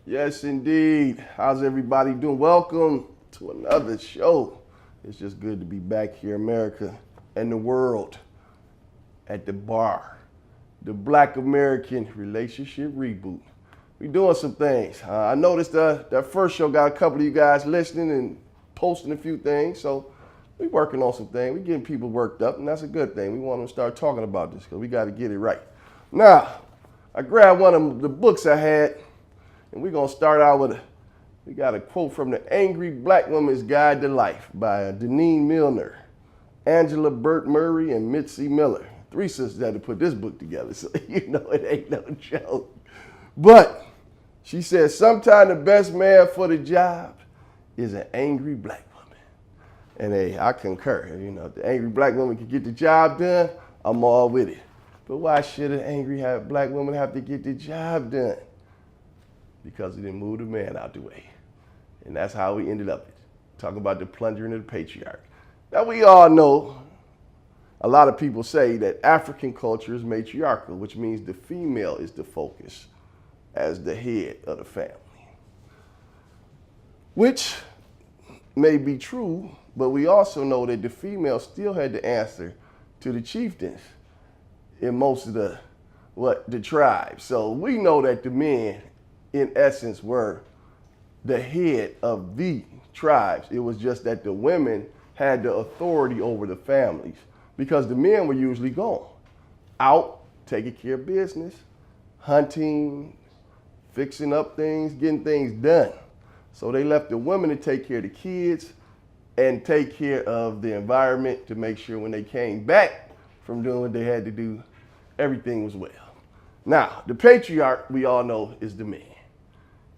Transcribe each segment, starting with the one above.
Yes, indeed. How's everybody doing? Welcome to another show. It's just good to be back here, America and the world, at the bar. The Black American Relationship Reboot. We doing some things. I noticed that first show got a couple of you guys listening and posting a few things. So we working on some things. We getting people worked up, and that's a good thing. We want them to start talking about this because we got to get it right. Now, I grabbed one of the books I had. And we're going to start out with we got a quote from The Angry Black Woman's Guide to Life by Deneen Milner, Angela Burt Murray, and Mitzi Miller. Three sisters had to put this book together, so you know it ain't no joke. But she says, sometimes the best man for the job is an angry black woman. And hey, I concur. You know, if the angry black woman can get the job done, I'm all with it. But why should an angry black woman have to get the job done? Because he didn't move the man out the way. And that's how we ended up talking about the plundering of the patriarch. Now we all know, a lot of people say that African culture is matriarchal, which means the female is the focus as the head of the family. Which may be true, but we also know that the female still had to answer to the chieftains in most of the tribes. So we know that the men in essence were the head of the tribes. It was just that the women had the authority over the families because the men were usually gone, out taking care of business, hunting, fixing up things, getting things done. So they left the women to take care of the kids and take care of the environment to make sure when they came back from doing what they had to do, everything was well. Now, the patriarch, we all know, is the man.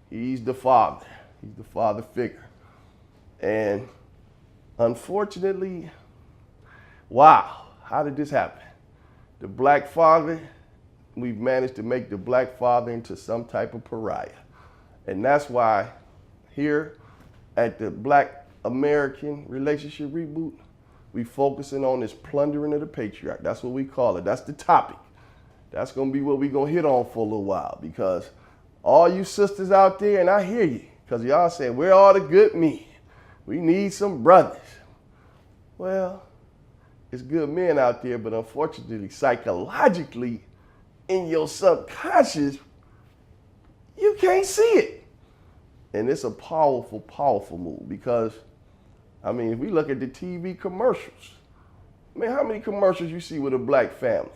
He's the father. He's the father figure. And unfortunately, wow, how did this happen? The black father, we've managed to make the black father into some type of pariah. And that's why here at the Black American Relationship Reboot, we focusing on this plundering of the patriarch. That's what we call it. That's the topic. That's going to be what we're going to hit on for a little while because all you sisters out there, and I hear you, because y'all saying, where are the good men? We need some brothers. Well, it's good men out there, but unfortunately, psychologically, in your subconscious, you can't see it. And it's a powerful, powerful move because, I mean, if we look at the TV commercials, man, how many commercials you see with a black family?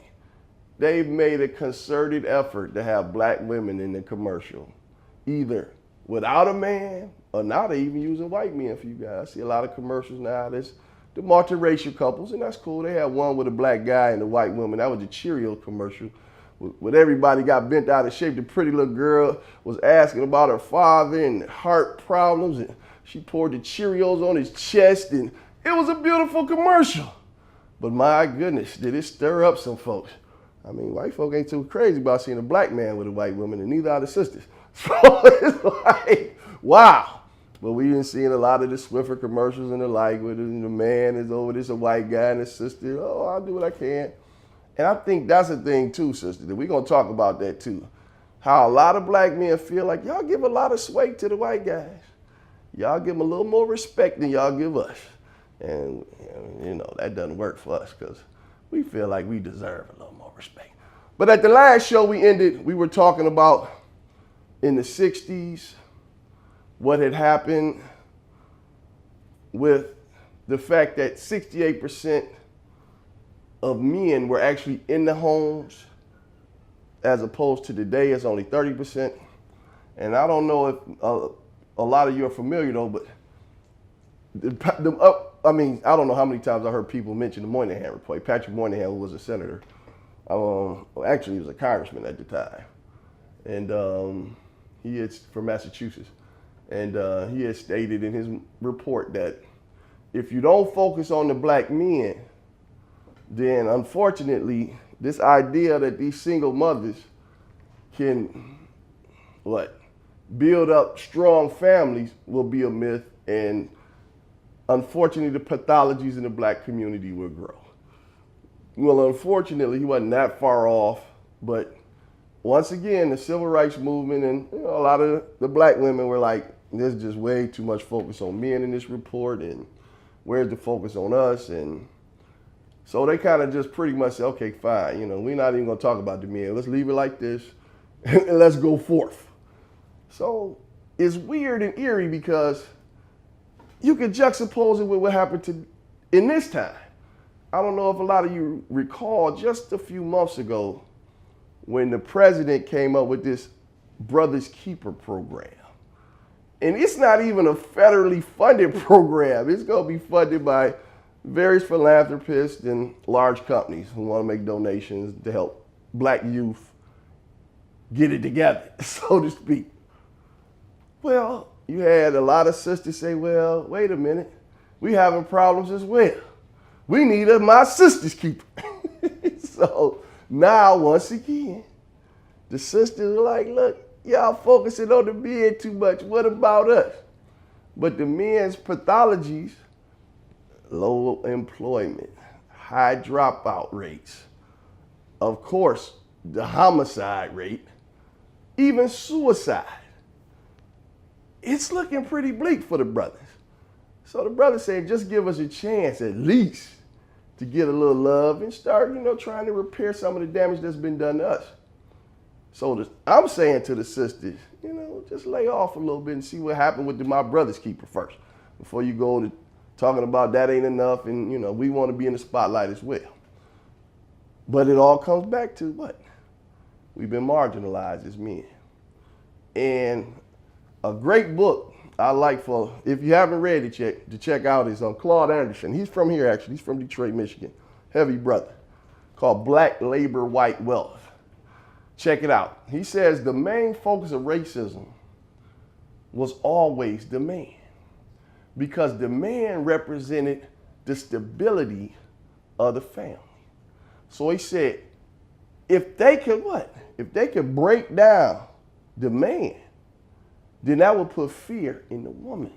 They've made a concerted effort to have black women in the commercial, either without a man or now they even using white men for you guys. I see a lot of commercials now. There's the multiracial couples, and that's cool. They had one with a black guy and a white woman. That was a Cheerio commercial. When everybody got bent out of shape, the pretty little girl was asking about her father and heart problems, and she poured the Cheerios on his chest, and it was a beautiful commercial. But my goodness, did it stir up some folks. I mean, white folk ain't too crazy about seeing a black man with a white woman, and neither are the sisters. So it's like, wow. But we've been seeing a lot of the Swiffer commercials and the like, where the man is over this, a white guy, and the sister, oh, I'll do what I can. And I think that's a thing too, sister, that we're going to talk about that too. How a lot of black men feel like y'all give a lot of sway to the white guys. Y'all give them a little more respect than y'all give us. And, you know, that doesn't work for us because we feel like we deserve a little more respect. But at the last show we ended, we were talking about in the 60s, what had happened with the fact that 68% of men were actually in the homes, as opposed to today, it's only 30%. And I don't know if a lot of you are familiar though, but I mean, I don't know how many times I heard people mention the Moynihan report. Patrick Moynihan, who was a senator, actually he was a congressman at the time, and he is from Massachusetts, and he had stated in his report that if you don't focus on the black men, then unfortunately, this idea that these single mothers can build up strong families will be a myth, and unfortunately, the pathologies in the black community will grow. Well, unfortunately, he wasn't that far off, but once again, the civil rights movement and a lot of the black women were like, there's just way too much focus on men in this report, and where's the focus on us? And so they kind of just pretty much said, okay, fine, we're not even gonna talk about the men. Let's leave it like this and let's go forth. So it's weird and eerie because you can juxtapose it with what happened in this time. I don't know if a lot of you recall just a few months ago when the president came up with this Brothers Keeper program. And it's not even a federally funded program. It's going to be funded by various philanthropists and large companies who want to make donations to help black youth get it together, so to speak. Well, you had a lot of sisters say, well, wait a minute, we having problems as well. We need my sister's keeper. So now, once again, the sisters are like, look, y'all focusing on the men too much. What about us? But the men's pathologies, low employment, high dropout rates, of course, the homicide rate, even suicide. It's looking pretty bleak for the brothers. So the brothers saying, just give us a chance at least to get a little love and start, trying to repair some of the damage that's been done to us. So I'm saying to the sisters, just lay off a little bit and see what happened with my brother's keeper first before you go to talking about that ain't enough and, we want to be in the spotlight as well. But it all comes back to what? We've been marginalized as men. And a great book I like if you haven't read it yet, to check out is on Claude Anderson. He's from here, actually. He's from Detroit, Michigan. Heavy brother. Called Black Labor, White Wealth. Check it out. He says the main focus of racism was always the man, because the man represented the stability of the family. So he said, if they could what? If they could break down the man, then that would put fear in the woman.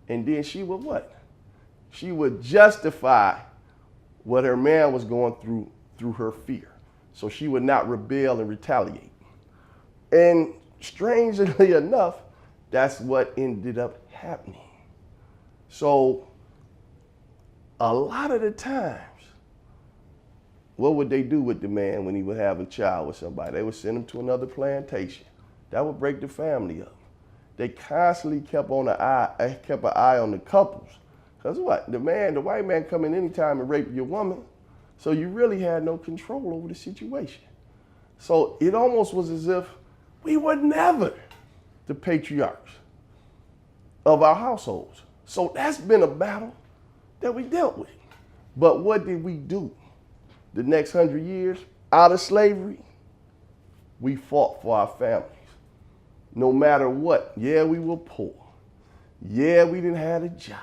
And then she would what? She would justify what her man was going through her fear. So she would not rebel and retaliate. And strangely enough, that's what ended up happening. So a lot of the times, what would they do with the man when he would have a child with somebody? They would send him to another plantation. That would break the family up. They constantly kept an eye on the couples. Because what? The white man come in anytime and rape your woman. So you really had no control over the situation. So it almost was as if we were never the patriarchs of our households. So that's been a battle that we dealt with. But what did we do? The next 100 years out of slavery, we fought for our families. No matter what. Yeah, we were poor. Yeah, we didn't have the jobs.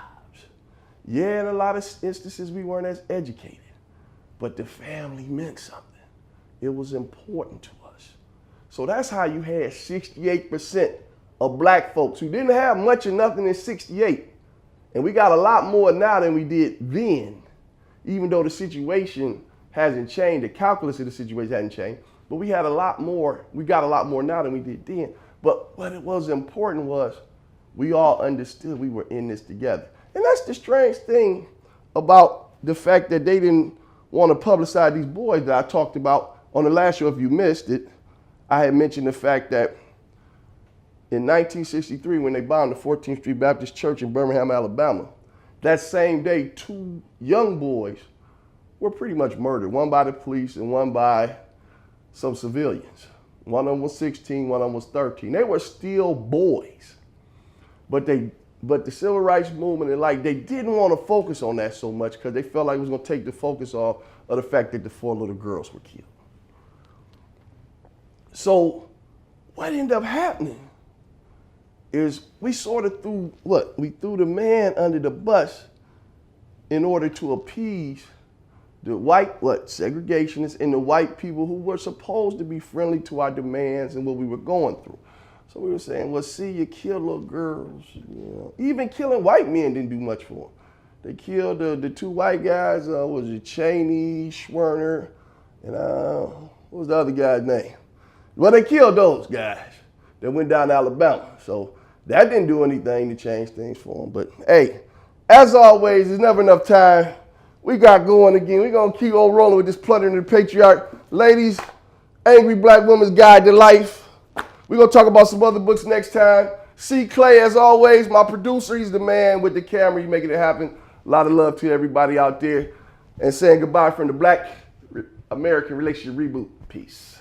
Yeah, in a lot of instances, we weren't as educated. But the family meant something. It was important to us. So that's how you had 68% of black folks who didn't have much or nothing in 68. And we got a lot more now than we did then, even though the situation hasn't changed, the calculus of the situation hasn't changed. But we got a lot more now than we did then. But what it was important was we all understood we were in this together. And that's the strange thing about the fact that they didn't want to publicize these boys that I talked about on the last show. If you missed it, I had mentioned the fact that in 1963, when they bombed the 14th Street Baptist Church in Birmingham, Alabama, that same day, 2 young boys were pretty much murdered, one by the police and one by some civilians. One of them was 16, one of them was 13. They were still boys. But the civil rights movement, they didn't want to focus on that so much because they felt like it was going to take the focus off of the fact that the 4 little girls were killed. So what ended up happening is we sort of threw the man under the bus in order to appease the white segregationists and the white people who were supposed to be friendly to our demands and what we were going through. So we were saying, well, see, you kill little girls. Even killing white men didn't do much for them. They killed the 2 white guys, was it Cheney, Schwerner, and what was the other guy's name? Well, they killed those guys that went down to Alabama. So that didn't do anything to change things for them. But hey, as always, there's never enough time. We got going again. We're going to keep on rolling with this Plundering the Patriarch. Ladies, Angry Black Woman's Guide to Life. We're going to talk about some other books next time. C. Clay, as always, my producer. He's the man with the camera. He's making it happen. A lot of love to everybody out there. And saying goodbye from the Black American Relationship Reboot. Peace.